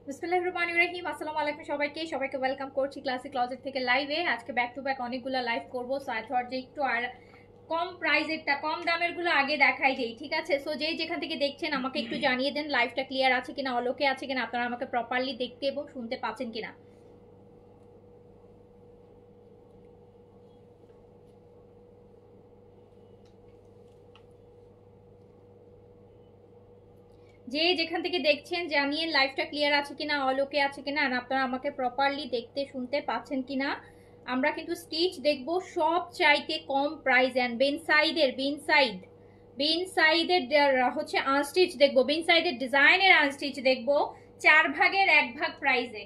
বিসমিল্লাহির রহমানির রহিম। আসসালামু আলাইকুম সবাইকে ওয়েলকাম করছি ক্লাসিক ক্লজেট থেকে লাইভে। আজকে ব্যাক টু ব্যাক অনেকগুলো লাইভ করব। সো আই থট যে একটু আর কম প্রাইসেরটা কম দামের গুলো আগে দেখাই দেই, ঠিক আছে? সো যেখান থেকে দেখছেন আমাকে একটু জানিয়ে দেন লাইভটা ক্লিয়ার আছে কিনা, অলোকে আছে কিনা, আপনারা আমাকে প্রপারলি দেখতে এবং শুনতে পাচ্ছেন কিনা। যেখান থেকে দেখছেন জানিয়ে লাইভটা ক্লিয়ার আছে কিনা, অলোকে আছে কিনা, আর আপনারা আমাকে প্রপারলি দেখতে শুনতে পাচ্ছেন কিনা। আমরা কিন্তু স্টিচ দেখব সব চাইতে কম প্রাইস এন্ড বিন সাইডের হচ্ছে আনস্টিচ দেখবো, বিন সাইডের ডিজাইনের আনস্টিচ দেখবো 4 ভাগের 1 ভাগ প্রাইসে,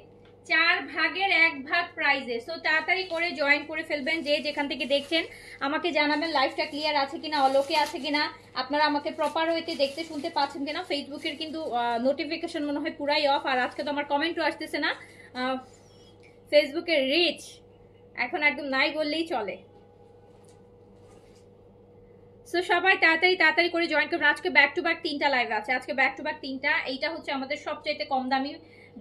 4 ভাগের 1 ভাগ প্রাইসে। সো তাড়াতাড়ি করে জয়েন করে ফেলবেন। যেখান থেকে দেখছেন আমাকে জানাবেন লাইভটা ক্লিয়ার আছে কিনা, অলোকে আছে কিনা, আপনারা আমাকে প্রপার ওয়েতে দেখতে শুনতে পাচ্ছেন কিনা। ফেসবুকের কিন্তু নোটিফিকেশন মনে হয় পুরাই অফ, আর আজকে তো আমার কমেন্টও আসতেছে না। ফেসবুকের রিচ এখন একদম নাই বললেই চলে। সো সবাই তাড়াতাড়ি করে জয়েন করবেন। আজকে ব্যাক টু ব্যাক 3টা লাইভ আছে, আজকে ব্যাক টু ব্যাক 3টা। এইটা হচ্ছে আমাদের সবচাইতে কম দামি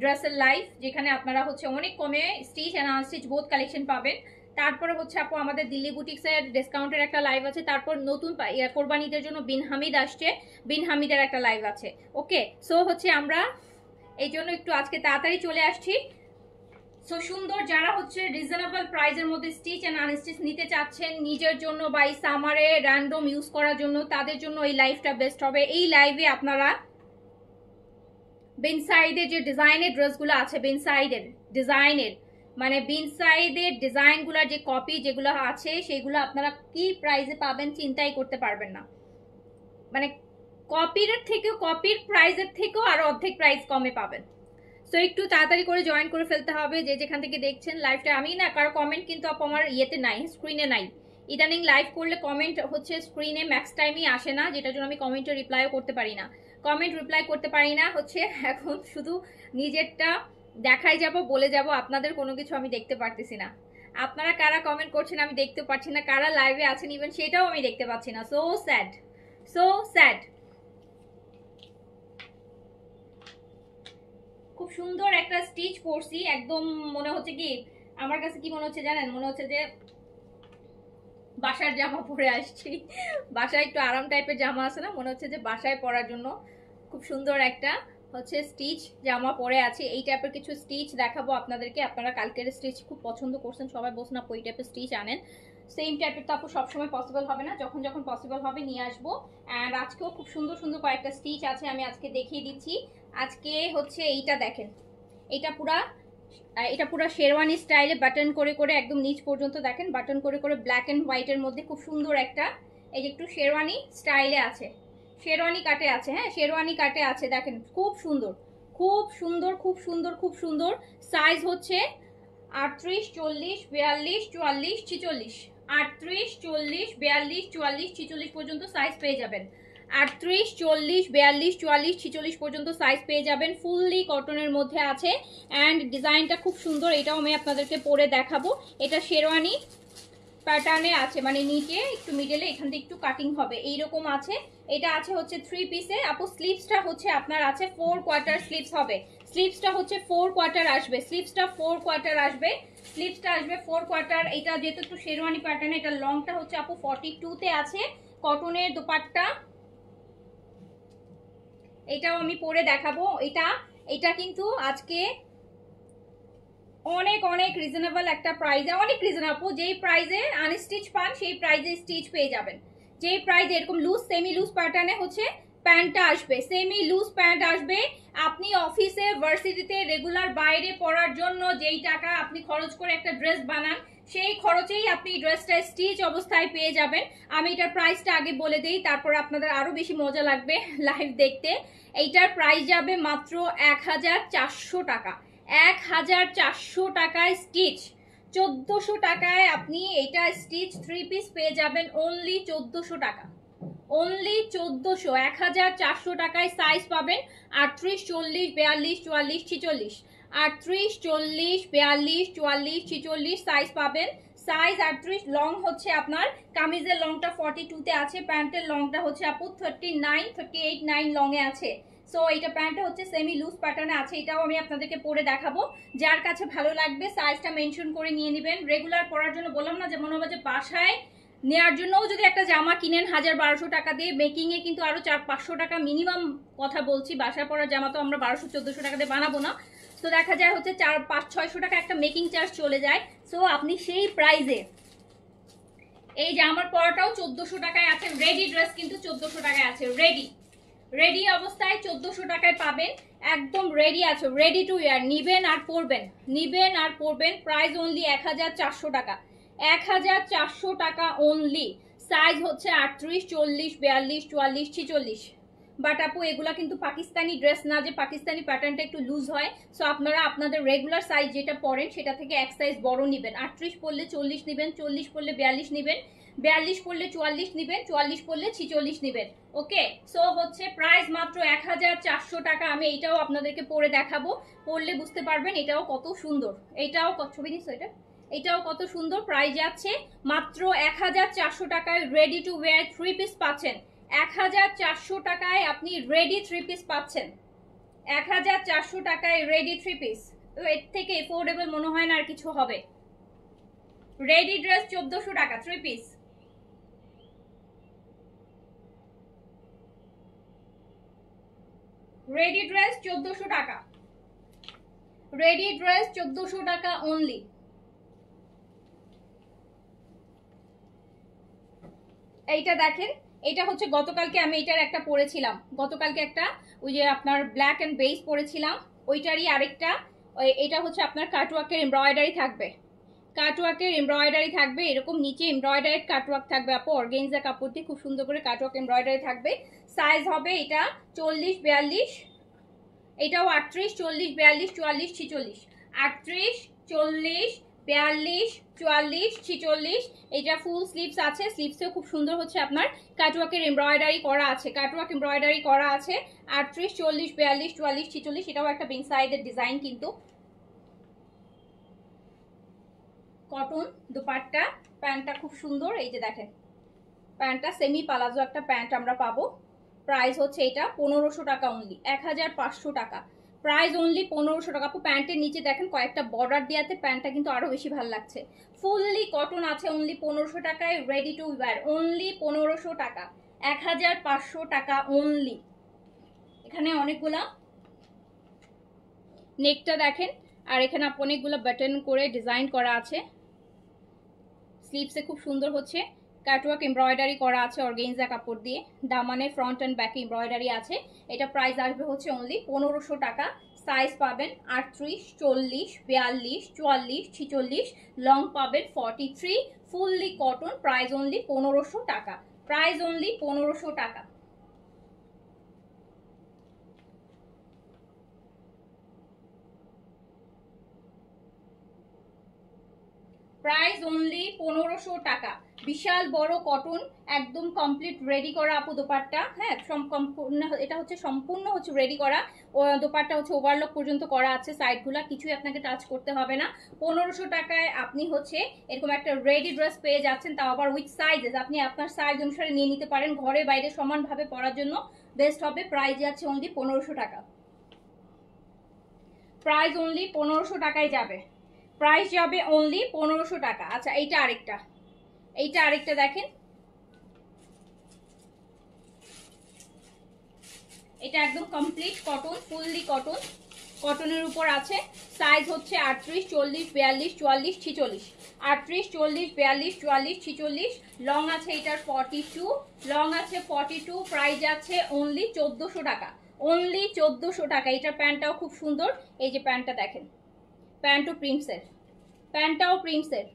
ড্রেসের লাইভ, যেখানে আপনারা হচ্ছে অনেক কমে stitch and unstitch both collection পাবেন। তারপরে হচ্ছে আপু আমাদের দিল্লি বুটিক্সের ডিসকাউন্টের একটা লাইভ আছে। তারপর নতুন কোরবানিদের জন্য বিন হামিদ আসছে, বিন হামিদের একটা লাইভ আছে। ওকে, সো হচ্ছে আমরা এই জন্য একটু আজকে তাড়াতাড়ি চলে আসছি। সো সুন্দর যারা হচ্ছে রিজনেবল প্রাইসের মধ্যে স্টিচ এন্ড আনস্টিচ নিতে চাচ্ছেন নিজের জন্য বা এই সামারে র্যান্ডম ইউজ করার জন্য, তাদের জন্য এই লাইভটা বেস্ট হবে। এই লাইভে আপনারা বিন সাইডের যে ডিজাইনের ড্রেসগুলো আছে, বিন সাইডের ডিজাইনের মানে বিন সাইডের ডিজাইনগুলোর যে কপি যেগুলো আছে সেগুলো আপনারা কি প্রাইসে পাবেন চিন্তাই করতে পারবেন না। মানে কপির প্রাইসের থেকেও আরো অর্ধেক প্রাইস কমে পাবেন। সো একটু তাড়াতাড়ি করে জয়েন করে ফেলতে হবে যেখান থেকে দেখছেন লাইভটা। আমি না কারো কমেন্ট কিন্তু আমার ইয়েতে নাই, স্ক্রিনে নাই। ইদানিং লাইভ করলে কমেন্ট হচ্ছে স্ক্রিনে ম্যাক্স টাইমই আসে না, যেটার জন্য আমি কমেন্টে রিপ্লাইও করতে পারি না, হচ্ছে এখন শুধু নিজেরটা দেখাই যাব, বলে যাব, আপনাদের কোনো কিছু আমি দেখতে পারতেছি না। আপনারা কারা কমেন্ট করছেন আমি দেখতে পাচ্ছি না, কারা লাইভে আছেন ইভেন সেটাও আমি দেখতে পাচ্ছি না। So sad, so sad. খুব সুন্দর একটা স্টিচ পরছি, একদম মনে হচ্ছে কি, আমার কাছে কি মনে হচ্ছে জানেন, মনে হচ্ছে যে বাসার জামা পরে আসছি। বাসায় একটু আরাম টাইপের জামা আছে না, মনে হচ্ছে যে বাসায় পরার জন্য খুব সুন্দর একটা হচ্ছে স্টিচ জামা পরে আছে। এই টাইপের কিছু স্টিচ দেখাবো আপনাদেরকে। আপনারা কালকের স্টিচ খুব পছন্দ করছেন, সবাই বলছেন আপু এই টাইপের স্টিচ আনেন। সেম টাইপের তো আপু সবসময় পসিবল হবে না, যখন যখন পসিবল হবে নিয়ে আসবো। অ্যান্ড আজকেও খুব সুন্দর সুন্দর কয়েকটা স্টিচ আছে, আমি আজকে দেখিয়ে দিচ্ছি। আজকে হচ্ছে এইটা দেখেন, এটা পুরো শেরওয়ানি স্টাইলে বাটন করে করে একদম নিচ পর্যন্ত দেখেন, বাটন করে করে ব্ল্যাক এন্ড হোয়াইটের মধ্যে খুব সুন্দর একটা, এই যে একটু শেরওয়ানি স্টাইলে আছে, শেরওয়ানি কাটে আছে, হ্যাঁ শেরওয়ানি কাটে আছে, দেখেন খুব সুন্দর খুব সুন্দর খুব সুন্দর খুব সুন্দর। সাইজ হচ্ছে 38, 40, 42, 44, 46, 38, 40, 42, 44, 46 পর্যন্ত সাইজ পেয়ে যাবেন। 38, 40, 42, 44, 46 পর্যন্ত সাইজ পেয়ে যাবেন। ফুললি কটনের মধ্যে আছে অ্যান্ড ডিজাইনটা খুব সুন্দর, এটাও আমি আপনাদেরকে পরে দেখাবো। এটা শেরওয়ানি প্যাটার্নে আছে, মানে নিচে একটু মিডলে এখান থেকে একটু কাটিং হবে এইরকম আছে। এটা আছে হচ্ছে 3 পিসে। আপু স্লিভসটা হচ্ছে আপনার আছে 4 কোয়ার্টার স্লিভস হবে, স্লিভসটা হচ্ছে 4 কোয়ার্টার আসবে, স্লিভসটা 4 কোয়ার্টার আসবে, স্লিভসটা আসবে 4 কোয়ার্টার। এটা যেহেতু একটু শেরওয়ানি প্যাটার্ন, এটা লংটা হচ্ছে আপু 42 তে আছে, কটনের দোপাট্টা। এটাও আমি পরে দেখাবো। এটা কিন্তু আজকে অনেক অনেক রিজনেবল একটা প্রাইসে, অনেক রিজনেবল। যেই প্রাইসে আনস্টিচ পান সেই প্রাইসে স্টিচ পেয়ে যাবেন। যেই প্রাইসে এরকম লুজ সেমি লুজ প্যাটার্নে হচ্ছে প্যান্টটা আসবে, সেমি লুজ প্যান্ট আসবে। আপনি অফিসে ভার্সিটিতে রেগুলার বাইরে পরার জন্য যেই টাকা আপনি খরচ করে একটা ড্রেস বানান, সেই খরচেই আপনি ড্রেসটা স্টিচ অবস্থায় পেয়ে যাবেন। আমি এটার প্রাইসটা আগে বলে দিই, তারপর আপনাদের আরো বেশি মজা লাগবে লাইভ দেখতে। এইটার প্রাইস যাবে মাত্র 1400 টাকা, 1400 টাকায় স্টিচ। 1400 টাকায় আপনি এটা স্টিচ 3 পিস পেয়ে যাবেন অনলি 1400 টাকা, অনলি 1400। 1400 টাকায় সাইজ পাবেন 38, 40, 42, 44, 46, 38, 40, 42, 44, 46 সাইজ পাবেন। সাইজ 38। লং হচ্ছে আপনার কামিজের লংটা 42 তে আছে, প্যান্টের লংটা হচ্ছে আপু 39, 38, 9 লং এ আছে। সো এইটা প্যান্টটা হচ্ছে সেমি লুজ প্যাটার্নে আছে, এটাও আমি আপনাদেরকে পরে দেখাবো। যার কাছে ভালো লাগবে সাইজটা মেনশন করে নিয়ে নেবেন। রেগুলার পরার জন্য বললাম না যে মনে হবে যে বাসায় নেওয়ার জন্যও যদি একটা জামা কিনেন 1000-1200 টাকা দিয়ে, মেকিংয়ে কিন্তু আরও 400-500 টাকা মিনিমাম কথা বলছি। বাসায় পরার জামা তো আমরা 1200-1400 টাকা দিয়ে বানাবো না, তো দেখা যায় হচ্ছে 400-500-600 টাকা একটা মেকিং চার্জ চলে যায়। সো আপনি সেই প্রাইজে এই যে আমার পরাটাও 1400 টাকায় আছে, রেডি ড্রেস কিন্তু 1400 টাকায় আছে, রেডি অবস্থায় 1400 টাকায় পাবেন, একদম রেডি আছে, রেডি টু ওয়্যার। নিবেন আর পরবেন, প্রাইস অনলি 1400 টাকা, 1400 টাকা অনলি। সাইজ হচ্ছে 38, 40, 42, 44, 46। বাট আপু এগুলা কিন্তু পাকিস্তানি ড্রেস না যে পাকিস্তানি প্যাটার্নটা একটু লুজ হয়। সো আপনারা আপনাদের রেগুলার সাইজ যেটা পরেন সেটা থেকে এক সাইজ বড় নেবেন। 38 পরলে 40 নেবেন, 40 পরলে 42 নেবেন, 42 পরলে 44 নেবেন, 44 পরলে 46 নেবেন। ওকে, সো হচ্ছে প্রাইস মাত্র 1400 টাকা। আমি এইটাও আপনাদেরকে পরে দেখাবো, পরলে বুঝতে পারবেন এটাও কত সুন্দর। এইটাও ছবি নিচ্ছ, এটাও কত সুন্দর। প্রাইস যাচ্ছে মাত্র 1400 টাকায় রেডি টু ওয়্যার 3 পিস পাচ্ছেন। 1400 টাকায় আপনি রেডি 3 পিস পাচ্ছেন, 1400 টাকায় রেডি 3 পিস। তো এর থেকে এফোর্ডেবল মনে হয় না আর কিছু হবে। রেডি ড্রেস 1400 টাকা 3 পিস। রেডি ড্রেস 1400 টাকা, রেডি ড্রেস 1400 টাকা অনলি। এইটা দেখেন, এটা হচ্ছে গতকালকে আমি এটার একটা পরেছিলাম, গতকালকে একটা ওই যে আপনার ব্ল্যাক এন্ড বেজ পরেছিলাম, ওইটারই আরেকটা। এটা হচ্ছে আপনার কাটওয়ার্কের এমব্রয়ডারি থাকবে, কাটওয়ার্কের এমব্রয়ডারি থাকবে, এরকম নিচে এমব্রয়ডারি কাটওয়ার্ক থাকবে আপু। অর্গানজা কাপড় দিয়ে খুব সুন্দর করে কাটওয়ার্ক এমব্রয়ডারি থাকবে। সাইজ হবে এটা 40, 42, এটাও 38, 40, 42, 44, 46, 38, 40, 42, 44, 46। এটা ফুল স্লিভস আছে, স্লিভসেও খুব সুন্দর হচ্ছে আপনার কাটওয়ার্কের এমব্রয়ডারি করা আছে, কাটওয়ার্ক এমব্রয়ডারি করা আছে। 38, 40, 42, 44, 46, এটাও একটা বিং সাইডের ডিজাইন কিন্তু। কটন দুপাট্টা, প্যান্টটা খুব সুন্দর। এই যে দেখেন প্যান্টটা সেমি পালাজো একটা প্যান্ট আমরা পাবো। প্রাইস হচ্ছে এটা 1500 টাকা অনলি, 1500 টাকা প্রাইস অনলি 1500 টাকা। আপু প্যান্টের নিচে দেখেন কয়েকটা বর্ডার দেওয়াতে প্যান্টটা কিন্তু আরো বেশি ভালো লাগছে। ফুললি কটন আছে অনলি 1500 টাকায় রেডি টু ওয়্যার, অনলি 1500 টাকা, 1500 টাকা অনলি। এখানে অনেকগুলা নেকটা দেখেন, আর এখানে অনেকগুলো বাটন করে ডিজাইন করা আছে। স্লিভসে খুব সুন্দর হচ্ছে কাটওয়ার্ক এমব্রয়ডারি করা আছে অর্গানজা কাপড় দিয়ে, দামানে ফ্রন্ট এন্ড ব্যাক এমব্রয়ডারি আছে। এটা প্রাইস আসবে হচ্ছে অনলি 1500 টাকা। সাইজ পাবেন 38, 40, 42, 44, 46, লং পাবেন 43, ফুললি কটন। প্রাইস অনলি 1500 টাকা, প্রাইস অনলি 1500 টাকা। প্রাইস অনলি 1500 টাকা। বিশাল বড় কটন, একদম কমপ্লিট রেডি করা আপু দোপাট্টা। হ্যাঁ, সম্পূর্ণ এটা হচ্ছে সম্পূর্ণ হচ্ছে রেডি করা। দোপাট্টা হচ্ছে ওভারলক পর্যন্ত করা আছে, সাইডগুলা কিছুই আপনাকে টাচ করতে হবে না। 1500 টাকায় আপনি হচ্ছে এরকম একটা রেডি ড্রেস পেয়ে যাচ্ছেন, তাও আবার উইথ সাইজেস। আপনি আপনার সাইজ অনুসারে নিয়ে নিতে পারেন, ঘরে বাইরে সমানভাবে পরার জন্য বেস্ট হবে। প্রাইস যাচ্ছে অনলি 1500 টাকা, প্রাইস অনলি 1500 টাকায় যাবে, প্রাইস যাবে অনলি 1500 টাকা। আচ্ছা এইটা আরেকটা দেখেন, এটা একদম কমপ্লিট কটন, ফুললি কটন, কটনের উপর আছে। সাইজ হচ্ছে 38, 40, 42, 44, 46, 38, 40, 42, 44, 46, লং আছে এটার 42, লং আছে 42। প্রাইস আছে অনলি 1400 টাকা, অনলি 1400 টাকা। এটার প্যান্টটাও খুব সুন্দর, এই যে প্যান্টটা দেখেন, প্যান্টও প্রিন্টসের, প্যান্টটাও প্রিন্টসের,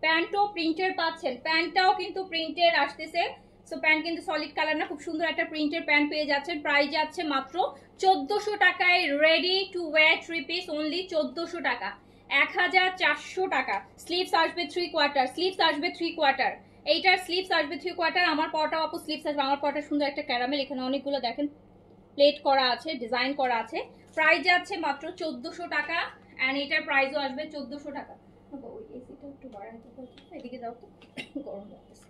প্যান্টও প্রিন্টের পাচ্ছেন, প্যান্টটাও কিন্তু প্রিন্টের আসতেছে। সো প্যান্ট কিন্তু সলিড কালার না, খুব সুন্দর একটা প্রিন্টের প্যান্ট পেয়ে যাচ্ছেন। প্রাইস যাচ্ছে মাত্র 1400 টাকায় ready to wire 3 piece only 1400 টাকা, 1400 টাকা। স্লিভস আসবে 3 কোয়ার্টার, স্লিভস আসবে 3 কোয়ার্টার, এইটার স্লিভস আসবে 3 কোয়ার্টার। আমার পরটাও আপু স্লিভস আসবে, আমার পরটা সুন্দর একটা ক্যারামেল, এখানে অনেকগুলো দেখেন প্লেট করা আছে, ডিজাইন করা আছে। প্রাইস যাচ্ছে মাত্র 1400 টাকা, অ্যান্ড এটার প্রাইসও আসবে 1400 টাকা। এসিটা একটু বাড়াতে পারছি, এদিকে যাও তো, গরম লাগতেছে।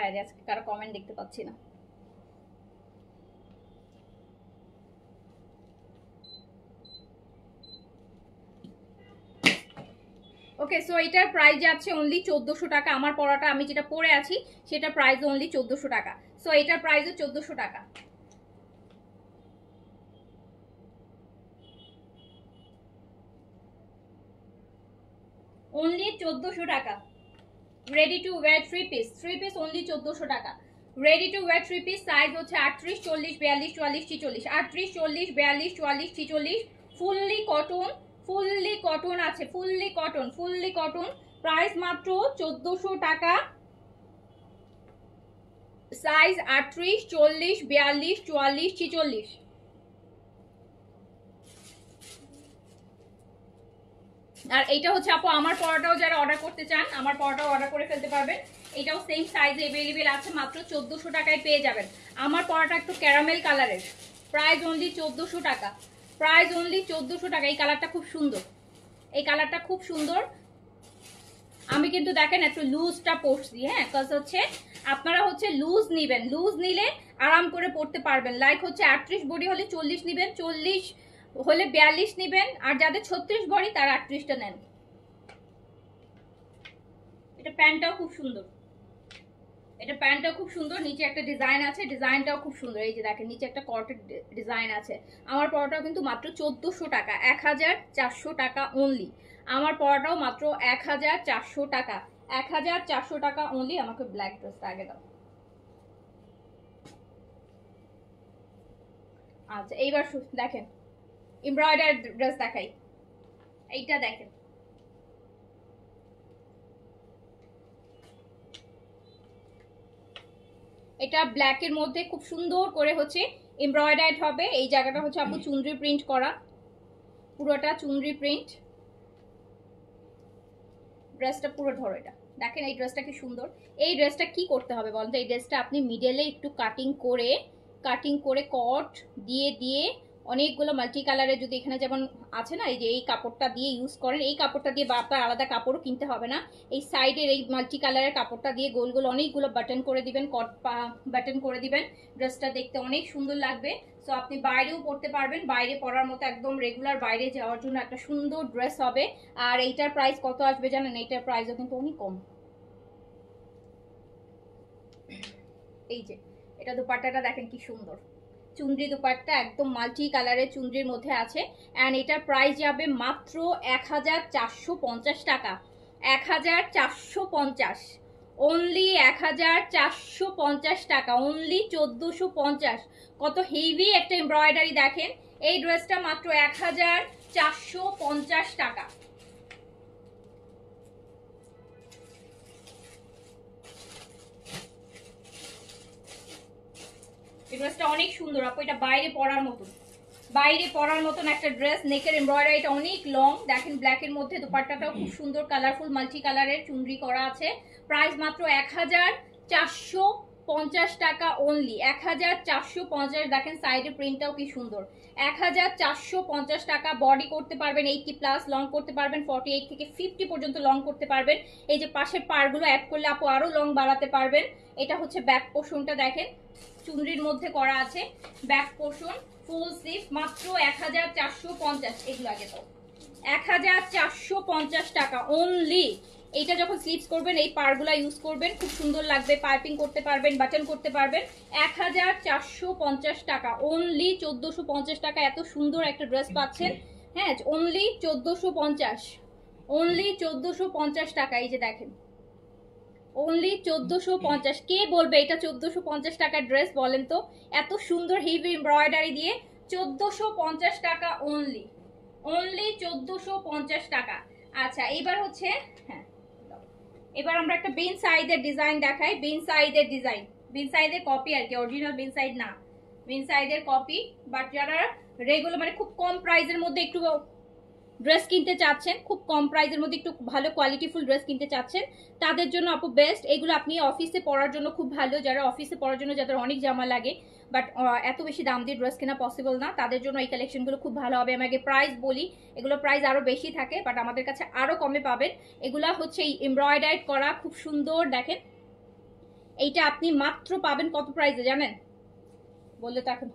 আরে আজকে কারো কমেন্ট দেখতে পাচ্ছি না। ওকে, সো এটার প্রাইস যাচ্ছে অনলি 1400 টাকা। আমার পরাটা আমি যেটা পরে আছি সেটা প্রাইস অনলি 1400 টাকা। সো এটার প্রাইসও 1400 টাকা। অনলি 1400 টাকা। Ready to wire three piece only 1400 টাকা। Ready to wire three piece size হচ্ছে 38, 40, 42, 44, 46। 38, 40, 42, 44, 46। ফুললি কটন আছে, ফুললি কটন। প্রাইস মাত্র 1400 টাকা। সাইজ 38, 40, 42, 44, 46। আর এইটা হচ্ছে আপু আমার পরাটাও যারা অর্ডার করতে চান আমার পরাটাও অর্ডার করে ফেলতে পারবেন। এটাও সেম সাইজে अवेलेबल আছে, মাত্র 1400 টাকায় পেয়ে যাবেন। আমার পরাটা একটু ক্যারামেল কালারের, প্রাইস অনলি 1400 টাকা। প্রাইস অনলি 1400 টাকা। এই কালারটা খুব সুন্দর, এই কালারটা খুব সুন্দর। আমি কিন্তু দেখেন একটু লুজটা পরছি, হ্যাঁ, কজ হচ্ছে আপনারা হচ্ছে লুজ নিবেন, লুজ নিলে আরাম করে পরতে পারবেন। লাইক হচ্ছে 38 বডি হলে 40 নিবেন, 40 হলে 42 নিবেন, আর যাদের 36 বডি তারা 38টা নেন। এটা প্যান্টটাও খুব সুন্দর, এটা প্যান্টটাও খুব সুন্দর। নিচে একটা ডিজাইন আছে, ডিজাইনটাও খুব সুন্দর। এই যে দেখেন নিচে একটা কটের ডিজাইন আছে। আমার পরাটাও কিন্তু মাত্র 1400 টাকা, 1400 টাকা অনলি। আমার পরাটাও মাত্র 1400 টাকা, 1400 টাকা অনলি। আমাকে ব্ল্যাক ড্রেসটা আগে দাও। আচ্ছা এইবার দেখেন এমব্রয়ডারি ড্রেস দেখাই। এইটা দেখেন, এটা ব্ল্যাকের মধ্যে খুব সুন্দর করে হচ্ছে এমব্রয়ডারি হবে। এই জায়গাটা হচ্ছে আপু চুনরি প্রিন্ট করা, পুরোটা চুনরি প্রিন্ট। ড্রেসটা পুরো ধরো, এটা দেখেন এই ড্রেসটা কি সুন্দর। এই ড্রেসটা কি করতে হবে বলতে, এই ড্রেসটা আপনি মিডলে একটু কাটিং করে কট দিয়ে দিয়ে অনেকগুলো মাল্টি কালারের, যদি এখানে যেমন আছে না এই যে এই কাপড়টা দিয়ে ইউজ করেন, এই কাপড়টা দিয়ে বা আপনার আলাদা কাপড়ও কিনতে হবে না। এই সাইডের এই মাল্টি কালারের কাপড়টা দিয়ে গোল গোল অনেকগুলো বাটন করে দিবেন, কট বাটন করে দিবেন। ড্রেসটা দেখতে অনেক সুন্দর লাগবে। সো আপনি বাইরেও পরতে পারবেন, বাইরে পরার মতো একদম রেগুলার বাইরে যাওয়ার জন্য একটা সুন্দর ড্রেস হবে। আর এইটার প্রাইস কত আসবে জানেন? এইটার প্রাইসও কিন্তু অনেক কম। এই যে এটা দুপাট্টাটা দেখেন কি সুন্দর, চুনরি দুপাট্টা একদম মাল্টি কালারের চুনরির মধ্যে আছে। অ্যান্ড এটার প্রাইস যাবে মাত্র 1450 টাকা, 1450 অনলি, 1450 টাকা অনলি, 1450। কত হেভি একটা এমব্রয়ডারি দেখেন। এই ড্রেসটা মাত্র 1450 টাকা। এই ড্রেসটা অনেক সুন্দর আপু, এটা বাইরে পরার মতন, বাইরে পরার মতন একটা ড্রেস। নেকের এমব্রয়ডারিটা অনেক লং দেখেন, ব্ল্যাকের মধ্যে দোপাট্টাটাও খুব সুন্দর কালারফুল মাল্টি কালারের চুনরি করা আছে। প্রাইস মাত্র 1450 টাকা অনলি, 1450। দেখেন সাইডে প্রিন্টটাও কি সুন্দর, 1450 টাকা। বডি করতে পারবেন 80+, লং করতে পারবেন 48 থেকে 50 পর্যন্ত লং করতে পারবেন। এই যে পাশের পাড়গুলো অ্যাড করলে আপু আরো লং বাড়াতে পারবেন। এটা হচ্ছে ব্যাক পোর্শনটা দেখেন, চুনরির মধ্যে করা আছে ব্যাক পোর্শন, ফুল স্লিভ, মাত্র 1450। এগুলো আগে তো 1450 টাকা অনলি। এইটা যখন স্লিভস করবেন এই পাড়গুলা ইউজ করবেন, খুব সুন্দর লাগবে, পাইপিং করতে পারবেন, বাটন করতে পারবেন। 1450 টাকা অনলি, 1450 টাকা এত সুন্দর একটা ড্রেস পাচ্ছেন। হ্যাঁ অনলি 1450, অনলি 1450 টাকা। এই যে দেখেন অনলি 1450। কে বলবে এটা 1450 টাকার ড্রেস বলেন তো? এত সুন্দর হেভি এমব্রয়ডারি দিয়ে 1450 টাকা অনলি, অনলি 1450 টাকা। আচ্ছা এবার হচ্ছে, হ্যাঁ এবার আমরা একটা বিন সাইডের ডিজাইন দেখাই। বিন সাইডের ডিজাইন, বিন সাইডের কপি আর কি, অরিজিনাল বিন সাইড না, বিন সাইডের কপি। বাট যারা রেগুলার মানে খুব কম প্রাইসের মধ্যে একটু ড্রেস কিনতে চাচ্ছেন, খুব কম প্রাইসের মধ্যে একটু ভালো কোয়ালিটিফুল ড্রেস কিনতে চাচ্ছেন, তাদের জন্য আপু বেস্ট। এগুলো আপনি অফিসে পরার জন্য খুব ভালো, যারা অফিসে পরার জন্য যাদের অনেক জামা লাগে বাট এত বেশি দাম দিয়ে ড্রেস কেনা পসিবল না, তাদের জন্য এই কালেকশনগুলো খুব ভালো হবে। আমি আগে প্রাইস বলি, এগুলো প্রাইস আরও বেশি থাকে বাট আমাদের কাছে আরও কমে পাবেন। এগুলা হচ্ছে এই এমব্রয়ডারি করা খুব সুন্দর দেখেন, এইটা আপনি মাত্র পাবেন কত প্রাইসে জানেন? বললে তো এখন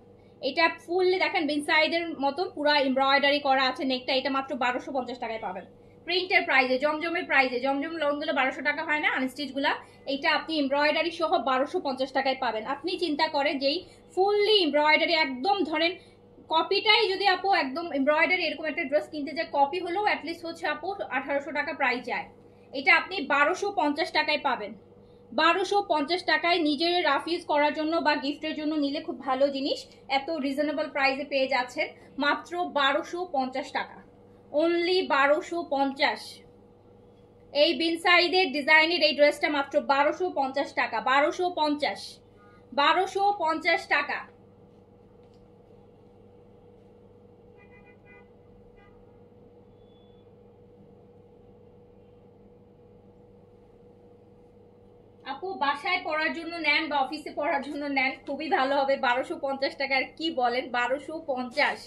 এটা ফুললি দেখেন বিন সাইডের মতো পুরো এমব্রয়ডারি করা আছে নেকটা, এটা মাত্র 1250 টাকায় পাবেন। প্রিন্টের প্রাইসে, জমজমের প্রাইসে, জমজম লংগুলো 1200 টাকা হয় না আনস্টিচগুলা, এইটা আপনি এমব্রয়ডারি সহ 1250 টাকায় পাবেন। আপনি চিন্তা করেন যেই ফুললি এমব্রয়ডারি একদম ধরেন কপিটাই যদি আপু একদম এমব্রয়ডারি এরকম একটা ড্রেস কিনতে যায়, কপি হলেও অ্যাটলিস্ট হচ্ছে আপু 1800 টাকা প্রাইস যায়, এটা আপনি 1250 টাকায় পাবেন। 1250 টাকায় নিজের রাফ ইউজ করার জন্য বা গিফটের জন্য নিলে খুব ভালো জিনিস, এত রিজনেবল প্রাইসে পেয়ে যাচ্ছেন মাত্র 1250 টাকা, অনলি 1250। এই বিন সাইডের ডিজাইনের এই ড্রেসটা মাত্র 1250 টাকা, 1250, 1250 টাকা। আপু বাসায় পড়ার জন্য নেন বা অফিসে পড়ার জন্য নেন, খুবই ভালো হবে। 1250 টাকার কি বলেন, 1250,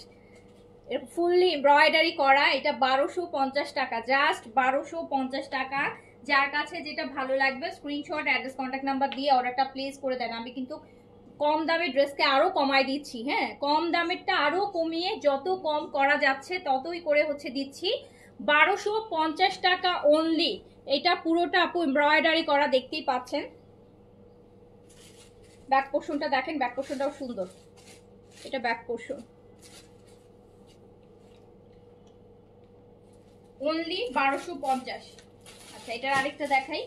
ফুললি এমব্রয়ডারি করা, এটা 1250 টাকা, জাস্ট 1250 টাকা। যার কাছে যেটা ভালো লাগবে স্ক্রিনশট, অ্যাড্রেস, কন্ট্যাক্ট নাম্বার দিয়ে অর্ডারটা প্লেস করে দেন। আমি কিন্তু কম দামের ড্রেসকে আরো কমাই দিচ্ছি, হ্যাঁ, কম দামেরটা আরো কমিয়ে যত কম করা যাচ্ছে ততই করে হচ্ছে দিচ্ছি। 1250 টাকা অনলি। এটা পুরোটা আপু এমব্রয়ডারি করা, দেখতেই পাচ্ছেন। ব্যাক পোর্শনটা দেখেন, ব্যাক পোর্শনটাও সুন্দর, এটা ব্যাক পোর্শন, অনলি 1250। আচ্ছা এটার আরেকটা দেখাই,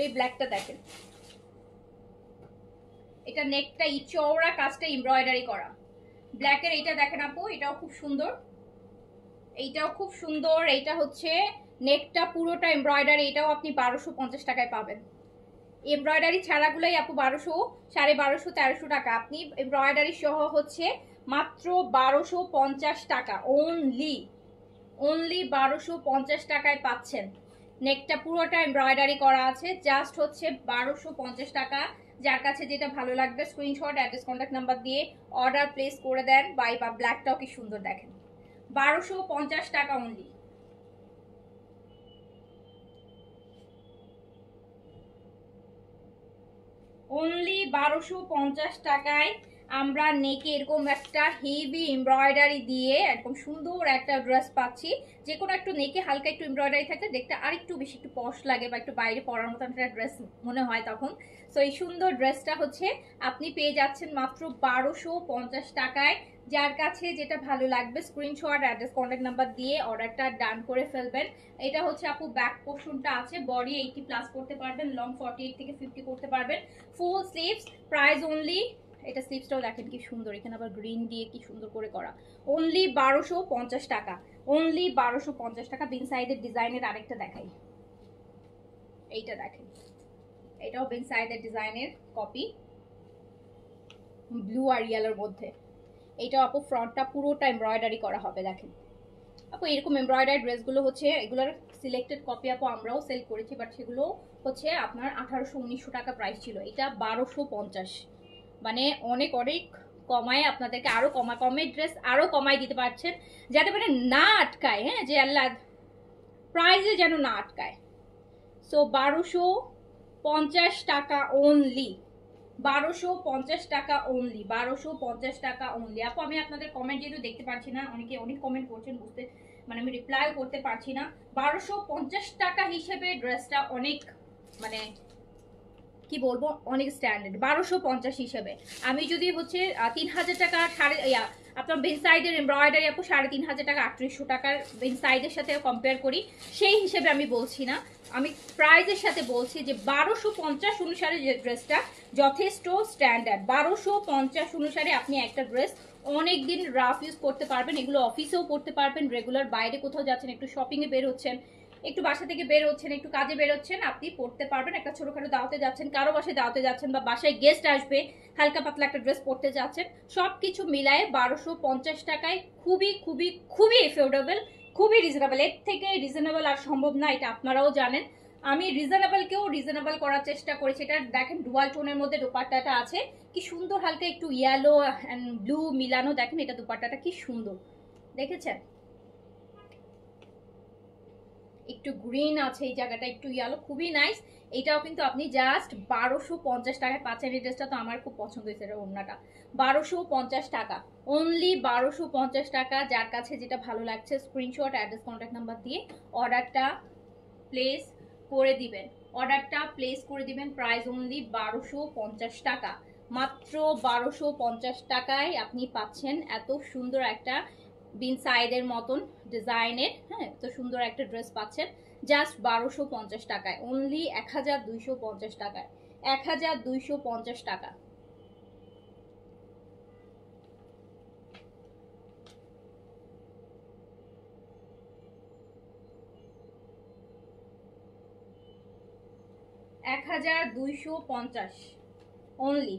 এই ব্ল্যাকটা দেখেন, এটা নেকটা চওড়া কাজটা এমব্রয়ডারি করা, ব্ল্যাকের এইটা দেখেন আপু, এটাও খুব সুন্দর, এইটাও খুব সুন্দর। এইটা হচ্ছে নেকটা পুরোটা এমব্রয়ডারি, এটাও আপনি 1250 টাকায় পাবেন। এমব্রয়ডারি ছাড়াগুলোই আপু 1200, 1250, 1300 টাকা, আপনি এমব্রয়ডারি সহ হচ্ছে মাত্র 1250 টাকা অনলি, অনলি 1250 টাকায় পাচ্ছেন। নেকটা পুরোটা এমব্রয়ডারি করা আছে, জাস্ট হচ্ছে 1250 টাকা। যার কাছে যেটা ভালো লাগবে স্ক্রিনশট, অ্যাড্রেস, কন্ট্যাক্ট নাম্বার দিয়ে অর্ডার প্লেস করে দেন। বা ব্ল্যাকটাও কি সুন্দর দেখেন, 1250 টাকা অনলি। অনলি 1250 টাকায় আমরা নেকে এরকম একটা হেভি এমব্রয়ডারি দিয়ে একদম সুন্দর একটা ড্রেস পাচ্ছি। যে কোনো একটু নেকে হালকা একটু এমব্রয়ডারি থাকলে দেখতে আরেকটু বেশি একটু পশ লাগে বা একটু বাইরে পরার মতো একটা ড্রেস মনে হয় তখন। সো এই সুন্দর ড্রেসটা হচ্ছে আপনি পেয়ে যাচ্ছেন মাত্র 1250 টাকায়। যার কাছে যেটা ভালো লাগবে স্ক্রিনশট, অ্যাড্রেস, কন্ট্যাক্ট নাম্বার দিয়ে অর্ডারটা ডান করে ফেলবেন। এটা হচ্ছে আপু ব্যাক পোর্শনটা আছে, বডি 80+ করতে পারবেন, লং 48 থেকে 50 করতে পারবেন, ফুল স্লিভস, প্রাইস অনলি, এটা স্লিভসটাও দেখেন কি সুন্দর, এখানে আবার গ্রিন দিয়ে কি সুন্দর করে করা, অনলি 1250 টাকা, অনলি 1250 টাকা। বিন সাইডের ডিজাইনের আরেকটা দেখাই, এইটা দেখেন, এটাও বিন সাইডের ডিজাইনের কপি, ব্লু আর ইয়েলোর মধ্যে। এইটাও আপু ফ্রন্টটা পুরোটা এমব্রয়ডারি করা হবে, দেখেন আপু এরকম এমব্রয়ডারি ড্রেসগুলো হচ্ছে এগুলোর সিলেক্টেড কপি আপু আমরাও সেল করেছি, বাট সেগুলো হচ্ছে আপনার 1800-1900 টাকা প্রাইস ছিল, এটা 1250, মানে অনেক অনেক কমায় আপনাদেরকে, আরো কমের ড্রেস আরো কমায় দিতে পারছেন, যাতে মানে না আটকায়, হ্যাঁ, যে আল্লাহ প্রাইসে যেন না আটকায়। সো 1250 টাকা অনলি, 1250 টাকা অনলি, 1250 টাকা অনলি। আপু আমি আপনাদের কমেন্ট যেহেতু দেখতে পাচ্ছি না, অনেকে অনেক কমেন্ট করছেন, বুঝতে মানে আমি রিপ্লাই করতে পারছি না। 1250 টাকা হিসেবে ড্রেসটা অনেক মানে কি বলবো, অনেক স্ট্যান্ডার্ড। 1250 হিসেবে আমি যদি হচ্ছে 3000 টাকা আপনার বেন সাইডের এমব্রয়ডারি আপু 3500 টাকা, 3800 টাকার বেন সাইডের সাথে কম্পেয়ার করি, সেই হিসেবে আমি বলছি না, আমি প্রাইজের সাথে বলছি যে 1250 অনুসারে যে ড্রেসটা যথেষ্ট স্ট্যান্ডার্ড। 1250 অনুসারে আপনি একটা ড্রেস অনেক দিন রাফ ইউজ করতে পারবেন, এগুলো অফিসেও পড়তে পারবেন, রেগুলার বাইরে কোথাও যাচ্ছেন, একটু শপিংয়ে বের হচ্ছেন, একটু বাসা থেকে বের হচ্ছেন, একটু কাজে বের হচ্ছেন, আপনি পড়তে পারবেন। একটা ছোটখাটো দাওয়াতে যাচ্ছেন, কারো বাসায় দাওয়াতে যাচ্ছেন, বা বাসায় গেস্ট আসবে, হালকা পাতলা একটা ড্রেস পরতে যাচ্ছেন, সবকিছু মিলায়ে 1250 টাকায় খুবই খুবই খুবই এফোর্ডেবল, খুবই রিজনেবল। এর থেকে রিজনেবল আর সম্ভব না, এটা আপনারাও জানেন। আমি রিজনেবলকেও রিজনেবল করার চেষ্টা করেছি। এটা দেখেন ডুয়াল টোনের মধ্যে দোপাট্টাটা আছে, কি সুন্দর, হালকা একটু ইয়েলো অ্যান্ড ব্লু মিলানো, দেখেন এটা দোপাট্টাটা কি সুন্দর, দেখেছেন? একটু গ্রিন আছে এই জায়গাটা, একটু ইয়েলো, খুবই নাইস। এটাও কিন্তু আপনি জাস্ট 1250 টাকায় পাচ্ছেন। এই ড্রেসটা তো আমার খুব পছন্দ হয়েছে, এটা ওড়নাটা 1250 টাকা, অনলি 1250 টাকা। যার কাছে যেটা ভালো লাগছে স্ক্রিনশট, অ্যাড্রেস, কন্ট্যাক্ট নাম্বার দিয়ে অর্ডারটা প্লেস করে দিবেন, অর্ডারটা প্লেস করে দিবেন। প্রাইস অনলি 1250 টাকা, মাত্র 1250 টাকায় আপনি পাচ্ছেন এত সুন্দর একটা বিন সাইডের মতন ডিজাইনের, হ্যাঁ, এত সুন্দর একটা ড্রেস পাচ্ছেন জাস্ট 1250 টাকায়, অনলি 1250 টাকায়, 1250 টাকা। এক 1250 অনলি।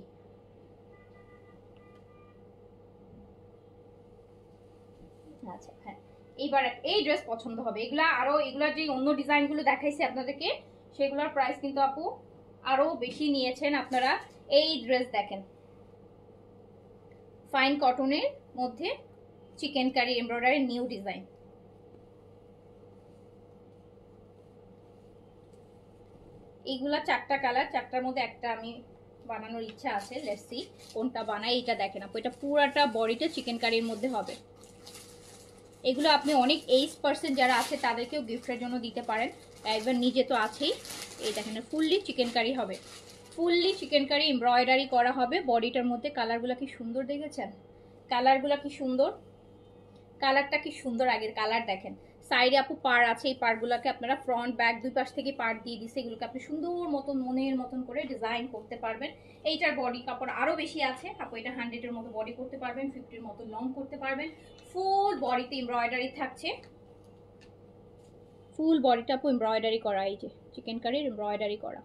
আচ্ছা হ্যাঁ, এইবার এই ড্রেস পছন্দ হবে। এগুলা আরো, এগুলার যে অন্য ডিজাইনগুলো দেখাইছি আপনাদেরকে সেগুলোর প্রাইস কিন্তু আপু আরো বেশি নিয়েছেন আপনারা। এই ড্রেস দেখেন, ফাইন কটনের মধ্যে chikankari embroidery new design. এইগুলা 4টা কালার, 4টার মধ্যে একটা আমি বানানোর ইচ্ছা আছে, লেটস সি কোনটা বানাই। এটা দেখেন আপু, এটা পুরাটা বডিটা চিকেন কারির মধ্যে হবে। এগুলো আপনি অনেক এইজ পার্সন যারা আছে তাদেরকেও গিফটের জন্য দিতে পারেন, একবার নিজে তো আছেই। এই দেখেন ফুললি চিকেন কারি হবে, ফুললি চিকেন কারি এমব্রয়ডারি করা হবে বডিটার মধ্যে। কালারগুলো কি সুন্দর দেখেছেন, কালারগুলো কি সুন্দর, কালারটা কি সুন্দর। আগের কালার দেখেন, সাইডে আপু পার আছে, এই পারগুলোকে আপনারা ফ্রন্ট ব্যাক দুই পাশ থেকে পার দিয়ে দিচ্ছে, এগুলোকে আপনি সুন্দর মতন মনের মতন করে ডিজাইন করতে পারবেন। এইটার বডি কাপড় আরো বেশি আছে আপু, এটা 100-এর মতো বডি করতে পারবেন, 50-এর মতো লং করতে পারবেন। ফুল বডিতে এমব্রয়ডারি থাকছে, ফুল বডিটা আপু এমব্রয়ডারি করা, এই যে চিকেন কারির এমব্রয়ডারি করা।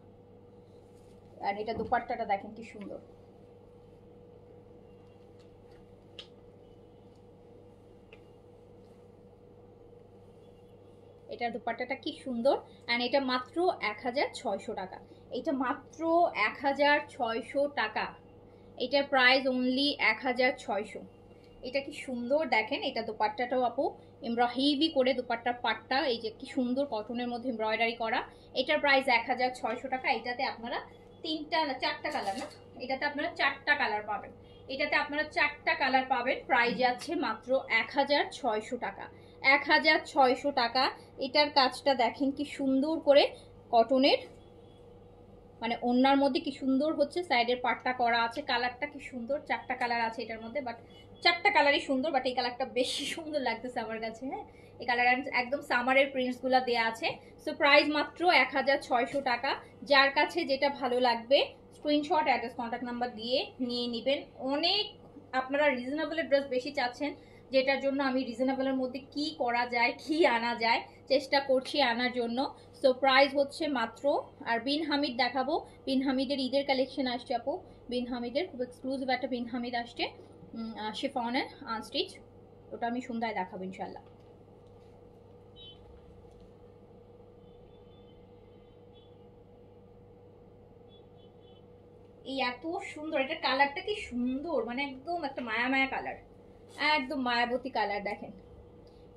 আর এটা দুপাট্টাটা দেখেন কি সুন্দর, এটার দুপাট্টাটা কি সুন্দর। এন্ড এটা মাত্র 1600 টাকা, এটা মাত্র 1600 টাকা, এটার প্রাইস অনলি 1600। এটা কি সুন্দর দেখেন, এটা দুপাট্টাটাও আপু হেভি করে দুপাট্টার পাটটা এই যে কি সুন্দর কটনের মধ্যে এমব্রয়ডারি করা। এটার প্রাইস 1600 টাকা। এটাতে আপনারা 4টা কালার না, এটাতে আপনারা 4টা কালার পাবেন, এটাতে আপনারা 4টা কালার পাবেন। প্রাইস যাচ্ছে মাত্র 1600 টাকা, 1600 টাকা। এটার কাজটা দেখেন কি সুন্দর করে কটনের, মানে ওড়নার মধ্যে কি সুন্দর হচ্ছে, সাইডের পাটটা করা আছে, কালারটা কি সুন্দর। 4টা কালার আছে এটার মধ্যে, বাট 4টা কালারই সুন্দর, বাট এই কালারটা বেশি সুন্দর লাগতেছে আমার কাছে। হ্যাঁ, এই কালার একদম সামারের প্রিন্টসগুলো দেওয়া আছে। সো প্রাইস মাত্র 1600 টাকা। যার কাছে যেটা ভালো লাগবে স্ক্রিনশট, অ্যাড্রেস, কন্ট্যাক্ট নাম্বার দিয়ে নিয়ে নেবেন। অনেক আপনারা রিজনেবলের ড্রেস বেশি চাচ্ছেন, যেটার জন্য আমি রিজনেবলের মধ্যে কি করা যায়, কি আনা যায় চেষ্টা করছি আনার জন্য। সো প্রাইস হচ্ছে মাত্র, আর বিন হামিদ দেখাবো, বিন হামিদের ঈদের কালেকশন আসছে আপু, বিন হামিদের খুব এক্সক্লুসিভ একটা বিন হামিদ আসছে শিফনের আনস্টিচ, ওটা আমি সন্ধ্যায় দেখাবো ইনশাল্লাহ। এই এত সুন্দর, এটা কালারটা কি সুন্দর, মানে একদম একটা মায়া মায়া কালার, একদম মায়াবতী কালার। দেখেন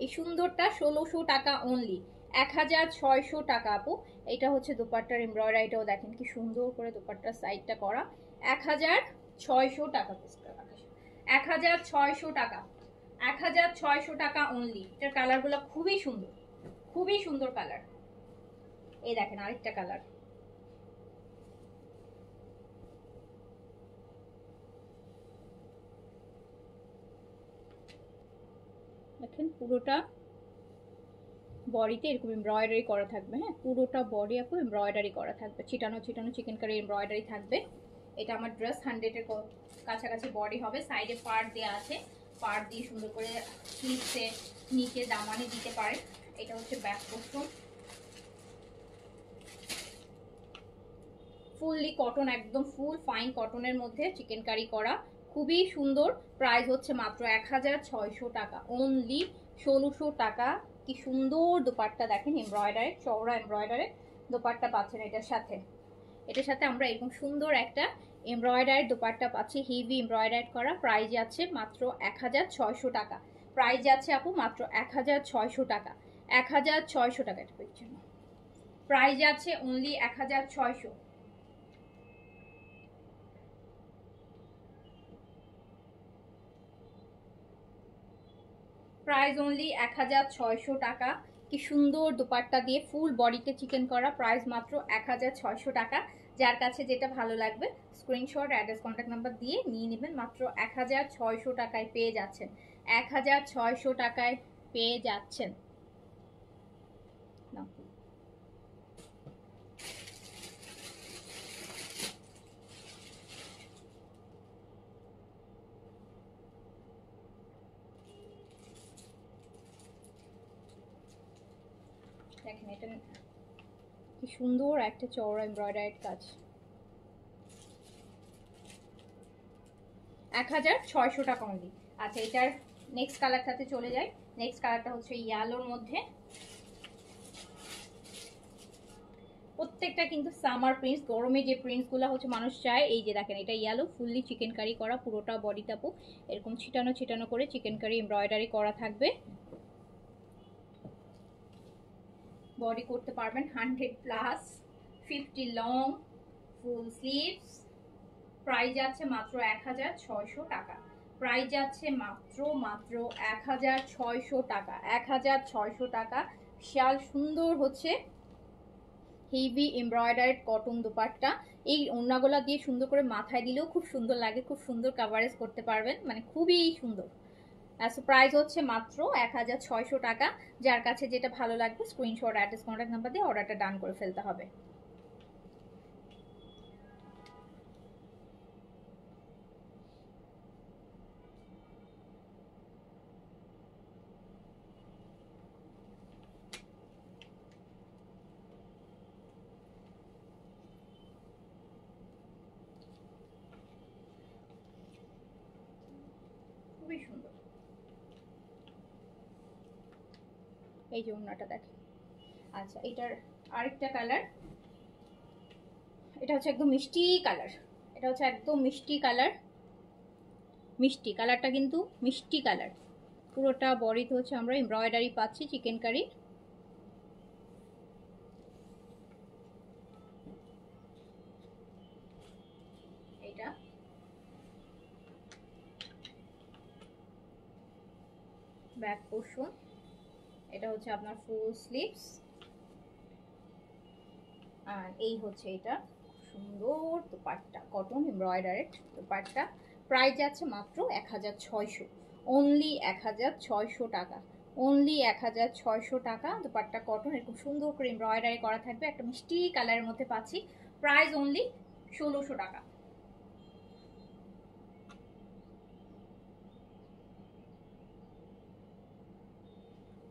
এই সুন্দরটা 1600 টাকা অনলি, 1600 টাকা আপু। এটা হচ্ছে দুপাট্টার এমব্রয়ডারিটাও দেখেন কি সুন্দর করে দুপাট্টার সাইডটা করা, 1600 টাকা, 1600 টাকা, 1600 টাকা অনলি। এটার কালারগুলো খুবই সুন্দর, খুবই সুন্দর কালার। এই দেখেন আরেকটা কালার, দেখেন পুরোটা বডিতে এরকম এমব্রয়ডারি করা থাকবে। হ্যাঁ, পুরোটা বডি আপু এমব্রয়ডারি করা থাকবে, ছিটানো ছিটানো চিকেন কারি এমব্রয়ডারি থাকবে। এটা আমার ড্রেস 100-এর কাছাকাছি বডি হবে, সাইডে পার্ট দেওয়া আছে, পার্ট দিয়ে সুন্দর করে স্লিভসে নিচে দামানে দিতে পারে। এটা হচ্ছে ব্যাক পোর্শন, ফুললি কটন, একদম ফুল ফাইন কটনের মধ্যে চিকেন কারি করা, খুবই সুন্দর। প্রাইস হচ্ছে মাত্র 1600 টাকা অনলি, 1600 টাকা। কি সুন্দর দোপাট্টা দেখেন, এমব্রয়ডারি চওড়া এমব্রয়ডারি দোপাট্টা পাচ্ছেন এটার সাথে। এটার সাথে আমরা এরকম সুন্দর একটা এমব্রয়ডারি দোপাট্টা পাচ্ছি, হেভি এমব্রয়ডারি করা। প্রাইস যাচ্ছে মাত্র 1600 টাকা, প্রাইস যাচ্ছে আপু মাত্র 1600 টাকা, 1600 টাকা। প্রাইস আছে অনলি 1600। প্রাইস অনলি 1600 টাকা। কি সুন্দর দুপাট্টা দিয়ে ফুল বডিতে চিকেন করা, প্রাইস মাত্র 1600 টাকা। যার কাছে যেটা ভালো লাগবে স্ক্রিনশট, অ্যাড্রেস, কন্ট্যাক্ট নাম্বার দিয়ে নিয়ে নেবেন। মাত্র 1600 টাকায় পেয়ে যাচ্ছেন, 1600 টাকায় পেয়ে যাচ্ছেন। দেখেন এটা কি সুন্দর একটা চওড়া এমব্রয়ডারিড কাজ, 1600 টাকা অনলি। আচ্ছা, এটার নেক্সট কালারটাতে চলে যাই। নেক্সট কালারটা হচ্ছে ইয়েলোর মধ্যে। প্রত্যেকটা কিন্তু সামার প্রিন্টস, গরমে যে প্রিন্টসগুলো হচ্ছে মানুষ চায়। এই যে দেখেন এটা ইয়েলো, ফুললি চিকেন কারি করা, পুরোটা বডি টাপু এরকম ছিটানো ছিটানো করে চিকেন কারি এমব্রয়ডারি করা থাকবে। বডি করতে পারবেন 100+, 50 লং, ফুল স্লিভস। প্রাইস যাচ্ছে মাত্র 1600 টাকা। প্রাইস যাচ্ছে মাত্র 1600 টাকা, 1600 টাকা। বিশাল সুন্দর হচ্ছে হেভি এমব্রয়ডারিড কটন দুপাট্টা। এই ওড়নাগুলা দিয়ে সুন্দর করে মাথায় দিলেও খুব সুন্দর লাগে, খুব সুন্দর কাভারেজ করতে পারবেন, মানে খুবই সুন্দর। প্রাইস হচ্ছে মাত্র 1600 টাকা। যার কাছে যেটা ভালো লাগবে স্ক্রিনশট, অ্যাড্রেস, কন্ট্যাক্ট নাম্বার দিয়ে অর্ডারটা ডান করে ফেলতে হবে। খুবই সুন্দর এই যে ওড়নাটা দেখেন। আচ্ছা, এটার আরেকটা কালার, এটা হচ্ছে একদম মিষ্টি কালার। এটা হচ্ছে একদম মিষ্টি কালার, মিষ্টি কালারটা কিন্তু মিষ্টি কালার। পুরোটা বডিতে হচ্ছে আমরা এমব্রয়ডারি পাচ্ছি চিকেন কারি। এটা ব্যাক পোর্শন, এটা হচ্ছে আপনার ফুল স্লিভস, আর এই হচ্ছে এটা সুন্দর dupatta, cotton embroidered dupatta. Price যাচ্ছে মাত্র 1600, অনলি 1600 টাকা, অনলি 1600 টাকা। দুপাট্টা কটন, এরকম সুন্দর করে এমব্রয়ডারি করা থাকবে, একটা মিষ্টি কালারের মধ্যে পাচ্ছি। প্রাইস অনলি 1600 টাকা।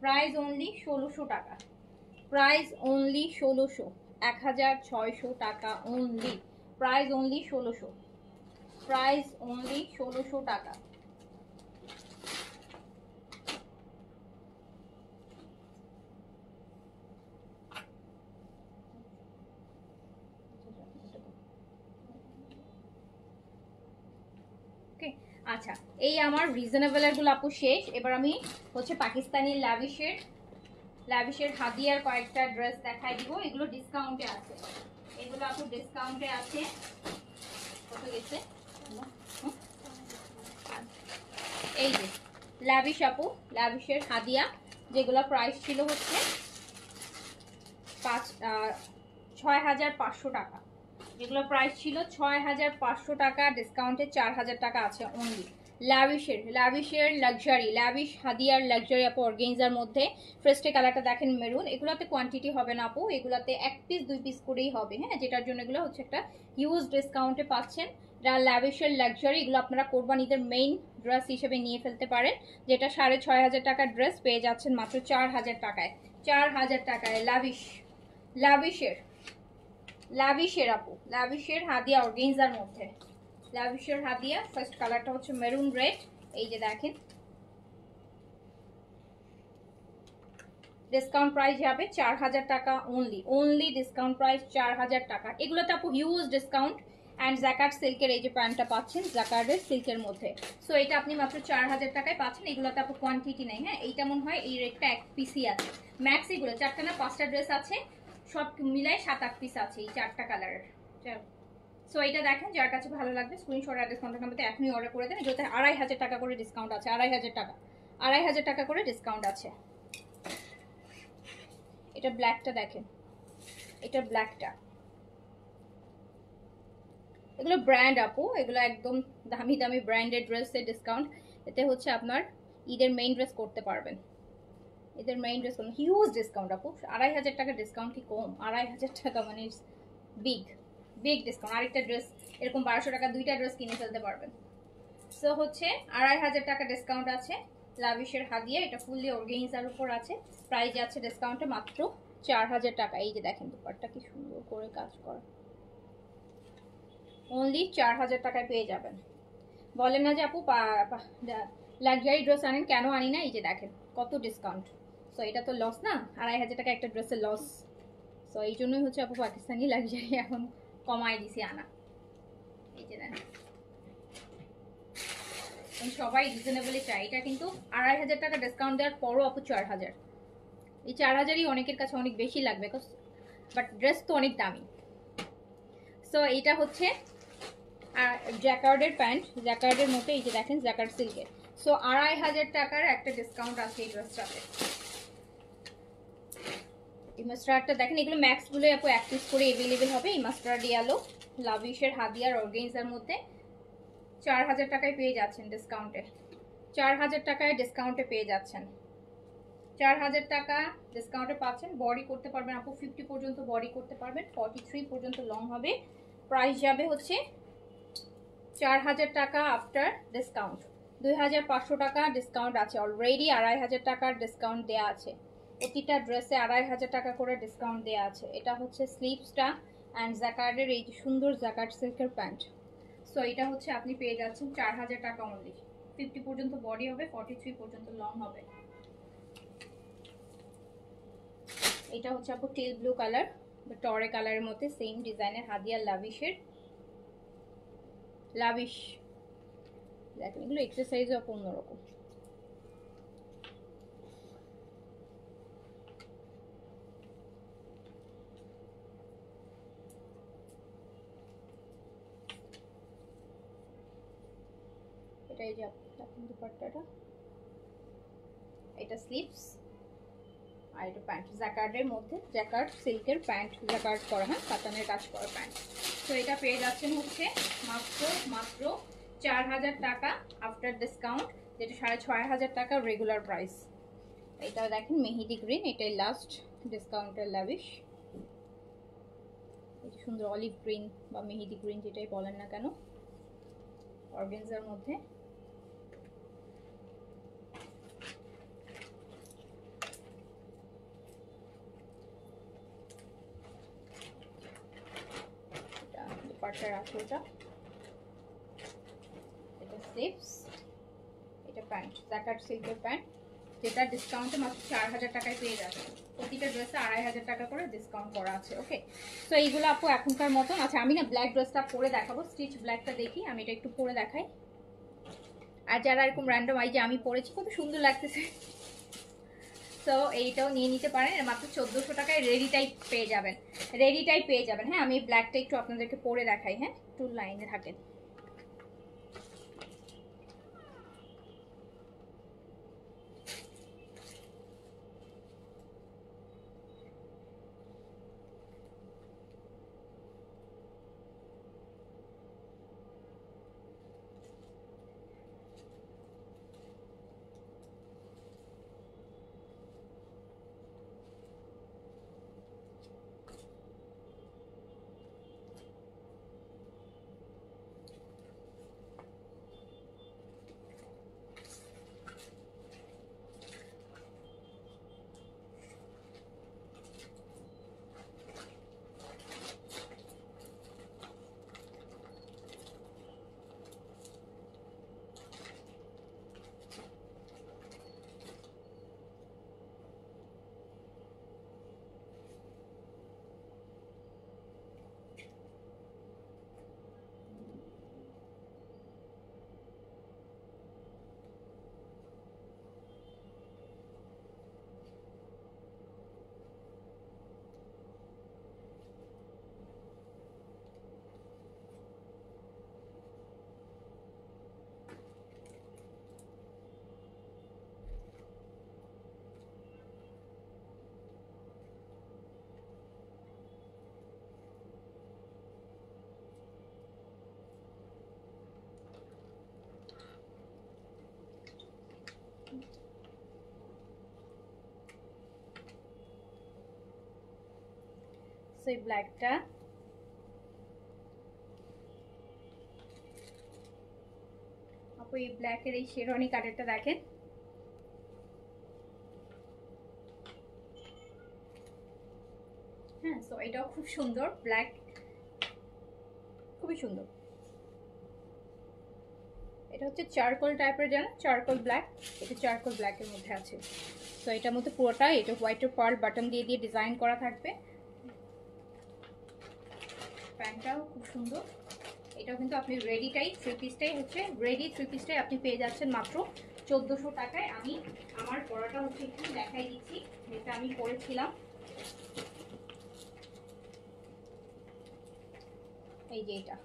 প্রাইস অনলি 1600 টাকা, প্রাইস অনলি 1600, 1600 টাকা only. Price only 1600, price only 1600 টাকা। আচ্ছা, এই আমার রিজনেবলের গুলো আপু শেষ। এবার আমি হচ্ছে পাকিস্তানি লাভিশের হাদিয়ার কয়েকটা ড্রেস দেখাই দিব। এগুলো ডিসকাউন্টে আছে, এগুলো আপু ডিসকাউন্টে আছে। কত গেছে? এই যে লাভিশ আপু, লাভিশের হাদিয়া, যেগুলো প্রাইস ছিল হচ্ছে 6500 টাকা। যেগুলো প্রাইস ছিল 6500 টাকা, ডিসকাউন্টে 4000 টাকা আছে অনলি। লাভিশের লাক্সারি, লাভিশ হাদিয়ার লাক্সারি আপু অর্গেনজার মধ্যে। ফার্স্টে কালারটা দেখেন মেরুন। এগুলোতে কোয়ান্টিটি হবে না আপু, এগুলোতে 1 পিস 2 পিস করেই হবে, হ্যাঁ, যেটার জন্য এগুলো হচ্ছে একটা হিউজ ডিসকাউন্টে পাচ্ছেন। লাভিশের লাক্সারি, এগুলো আপনারা কোরবানিদের মেইন ড্রেস হিসেবে নিয়ে ফেলতে পারেন। যেটা 6500 টাকার ড্রেস পেয়ে যাচ্ছেন মাত্র 4000 টাকায়, 4000 টাকায়। লাভিশের আপু, লাভিশের হাদিয়া অর্গেনজার মধ্যে, লাভিশের হাদিয়া। ফার্স্ট কালারটা হচ্ছে মেরুন রেড, এই যে দেখেন। ডিসকাউন্ট প্রাইস যাবে 4000 টাকা অনলি, অনলি ডিসকাউন্ট প্রাইস 4000 টাকা। এগুলোতে আপু হিউজ ডিসকাউন্ট, অ্যান্ড জ্যাকার্ড সিল্কের এই যে প্যান্টটা পাচ্ছেন জ্যাকার্ডের সিল্কের মধ্যে। সো এটা আপনি মাত্র 4000 টাকায় পাচ্ছেন। এগুলোতে আপনার কোয়ান্টিটি নেই, হ্যাঁ এইটা মনে হয় এই রেটটা 1 পিসই আছে ম্যাক্স। এগুলো 4টা না 5টা ড্রেস আছে, সব মিলাই 7-8 পিস আছে এই 4টা কালারের। সো এটা দেখেন, যার কাছে ভালো লাগবে স্ক্রিনশট আর ডিসকাউন্টের নাম্বারতে এখনই অর্ডার করে দেন। এটাতে 2500 টাকা করে ডিসকাউন্ট আছে, 2500 টাকা, 2500 টাকা করে ডিসকাউন্ট আছে। এটা ব্ল্যাকটা দেখেন, এটা ব্ল্যাকটা, এগুলো ব্র্যান্ড আপু, এগুলো একদম দামি দামি ব্র্যান্ডেড ড্রেসের ডিসকাউন্ট। এতে হচ্ছে আপনার ঈদের মেইন ড্রেস করতে পারবেন, ঈদের মেইন ড্রেস করুন, হিউজ ডিসকাউন্ট আপু। 2500 টাকা ডিসকাউন্ট কি কম? 2500 টাকা মানে বিগ বিগ ডিসকাউন্ট। আরেকটা ড্রেস এরকম 1200 টাকা 2টা ড্রেস কিনে ফেলতে পারবেন। সো হচ্ছে 2500 টাকা ডিসকাউন্ট আছে লাভিশের হাদিয়া। এটা ফুললি অর্গানিজার উপর আছে, প্রাইস আছে ডিসকাউন্টে মাত্র 4000 টাকা। এই যে দেখেন দুপাট্টা কি সুন্দর করে কাজ করা, অনলি 4000 টাকায় পেয়ে যাবেন। বলেন না যে আপু লাক্সারি ড্রেস আনেন, কেন আনি না? এই যে দেখেন কত ডিসকাউন্ট। সো এটা তো লস না, 2500 টাকা একটা ড্রেসের লস। সো এই জন্যই হচ্ছে আপু পাকিস্তানি লাক্সারি এখন কমাই দিছি আনা। এই যে দেখেন সবাই রিজনেবলি চাই। এটা কিন্তু 2500 টাকা ডিসকাউন্ট দেওয়ার পরও আপু 4000। এই 4000ই অনেকের কাছে অনেক বেশি লাগবে, বাট ড্রেস তো অনেক দামি। সো এইটা হচ্ছে আর জ্যাকার্ডের প্যান্ট, জ্যাকার্ডের মধ্যে এই যে দেখেন জ্যাকার্ড সিল্কের। সো 2500 টাকার একটা ডিসকাউন্ট আছে এই ড্রেসটাতে। এই মাস্টার্ডটা দেখেন, এগুলো ম্যাক্স গুলো আপু 1 পিস করে अवेलेबल হবে। এই মাস্টার্ড ইয়েলো লাভিশের হাদিয়ার অর্গানজার মধ্যে 4000 টাকায় পেয়ে যাচ্ছেন ডিসকাউন্টে, 4000 টাকায় ডিসকাউন্টে পেয়ে যাচ্ছেন, 4000 টাকা ডিসকাউন্টে পাচ্ছেন। বডি করতে পারবেন আপু 50 পর্যন্ত বডি করতে পারবেন, 43 পর্যন্ত লং হবে। প্রাইস যাবে হচ্ছে 4000 টাকা আফটার ডিসকাউন্ট। 2500 টাকা ডিসকাউন্ট আছে অলরেডি, 2500 টাকার ডিসকাউন্ট দেওয়া আছে। প্রতিটা ড্রেসে 2500 টাকা করে ডিসকাউন্ট দেওয়া আছে। এটা হচ্ছে স্লিভসটা অ্যান্ড জ্যাকার্ডের এই যে সুন্দর জ্যাকার্ড সিল্কের প্যান্ট। সো এটা হচ্ছে আপনি পেয়ে যাচ্ছেন 4000 টাকা অনলি। 50 পর্যন্ত বডি হবে, 43 পর্যন্ত লং হবে। এটা হচ্ছে আপু টেল ব্লু কালার বা টরে কালারের মধ্যে সেম ডিজাইনের হাদিয়া লাভিশের, লাভিশ দেখেন এগুলো এক্সারসাইজও আপু অন্যরকম। এটাই যে দেখেন দুপাট্টাটা, এটা স্লিভস আর এটা প্যান্ট জ্যাকার্ডের মধ্যে, জ্যাকার্ড সিল্কের প্যান্ট, জ্যাকার্ড করা, হ্যাঁ কাতানের কাজ করা প্যান্ট। তো এটা পেয়ে যাচ্ছেন হচ্ছে মাত্র 4000 টাকা আফটার ডিসকাউন্ট, যেটা 6500 টাকা রেগুলার প্রাইস। এটা দেখেন মেহেদি গ্রিন, এটাই লাস্ট ডিসকাউন্টের লাভিশ। এটা সুন্দর অলিভ গ্রিন বা মেহেদি গ্রিন যেটাই বলেন না কেন, অর্গানজার মধ্যে। দুপাট্টার আসলটা, এটা স্লিভস, এটা প্যান্ট জ্যাকার্ড সিল্কের প্যান্ট, যেটা ডিসকাউন্টে মাত্র 4000 টাকায় পেয়ে যাচ্ছে। প্রতিটা ড্রেসে 2500 টাকা করে ডিসকাউন্ট করা আছে। ওকে, তো এইগুলো আপু এখনকার মতন। আচ্ছা আমি না ব্ল্যাক ড্রেসটা পরে দেখাবো, স্টিচ ব্ল্যাকটা দেখি, আমি এটা একটু পরে দেখাই। আর যারা এরকম র্যান্ডম এই যে আমি পরেছি কত সুন্দর লাগতেছে, তো এইটাও নিয়ে নিতে পারেন। মাত্র 1400 টাকায় রেডি টাইপ পেয়ে যাবেন, রেডি টাইপ পেয়ে যাবেন। হ্যাঁ আমি ব্ল্যাকটা একটু আপনাদেরকে পরে দেখাই, হ্যাঁ একটু লাইনে থাকেন। অলসো এই ব্ল্যাকটা। আপু এই ব্ল্যাকের এই শেরওয়ানি কাটেরটা দেখেন, হ্যাঁ। সো এটাও খুব সুন্দর, ব্ল্যাক, খুবই সুন্দর। এটা হচ্ছে চারকোল টাইপের, জানো, চারকোল ব্ল্যাক। এটা চারকোল ব্ল্যাকের মধ্যে আছে। সো এটার মধ্যে পুরোটা এটা হোয়াইটের পার্ল বাটন দিয়ে দিয়ে ডিজাইন করা থাকবে। প্যান্টটাও খুব সুন্দর। এটাও কিন্তু আপনি রেডিটাই থ্রি পিসটাই হচ্ছে, রেডি থ্রি পিসটাই আপনি পেয়ে যাচ্ছেন মাত্র 1400 টাকায়। আমি আমার পরাটা হচ্ছে একটু দেখাই দিচ্ছি, যেটা আমি পরেছিলাম। এই যে এটা,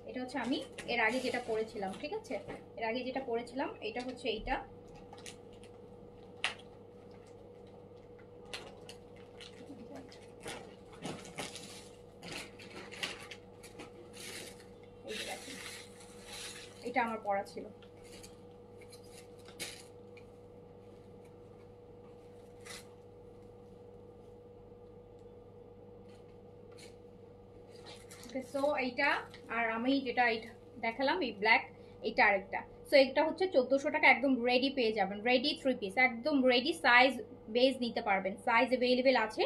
এটা হচ্ছে আমি এর আগে যেটা পরেছিলাম, ঠিক আছে, এর আগে যেটা পরেছিলাম এটা হচ্ছে এইটা। এটা আমার পরা ছিল। সো এইটা, আর আমি যেটা দেখালাম এই ব্ল্যাক, এইটা আরেকটা। সো এটা হচ্ছে 1400 টাকা, একদম রেডি পেয়ে যাবেন, রেডি থ্রি পিস, একদম রেডি। সাইজ বেজ নিতে পারবেন, সাইজ অ্যাভেলেবেল আছে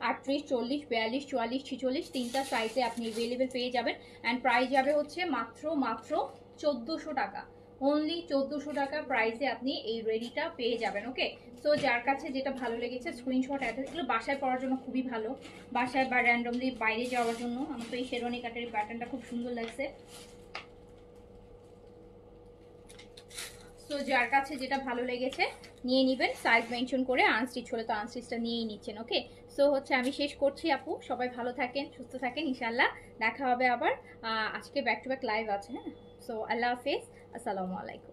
38, 40, 42, 44, 46 তিনটা সাইজে আপনি অ্যাভেলেবেল পেয়ে যাবেন। অ্যান্ড প্রাইস যাবে হচ্ছে মাত্র 1400 টাকা, অনলি 1400 টাকা প্রাইসে আপনি এই রেডিটা পেয়ে যাবেন। ওকে, সো যার কাছে যেটা ভালো লেগেছে স্ক্রিনশট অ্যাড, এগুলো বাসায় পরার জন্য খুবই ভালো, বাসায় বা র্যান্ডমলি বাইরে যাওয়ার জন্য। আমার তো এই শেরওয়ানি কাটের প্যাটার্নটা খুব সুন্দর লাগছে। সো যার কাছে যেটা ভালো লেগেছে নিয়ে নেবেন, সাইজ মেনশন করে। আনস্টিচ হলে তো আনস্টিচটা নিয়েই নিচ্ছেন। ওকে, সো হচ্ছে আমি শেষ করছি আপু, সবাই ভালো থাকেন, সুস্থ থাকেন, ইনশাল্লাহ দেখা হবে আবার। আজকে ব্যাক টু ব্যাক লাইভ আছে, হ্যাঁ। সো আল্লাহ হাফেজ, আসসালামু আলাইকুম।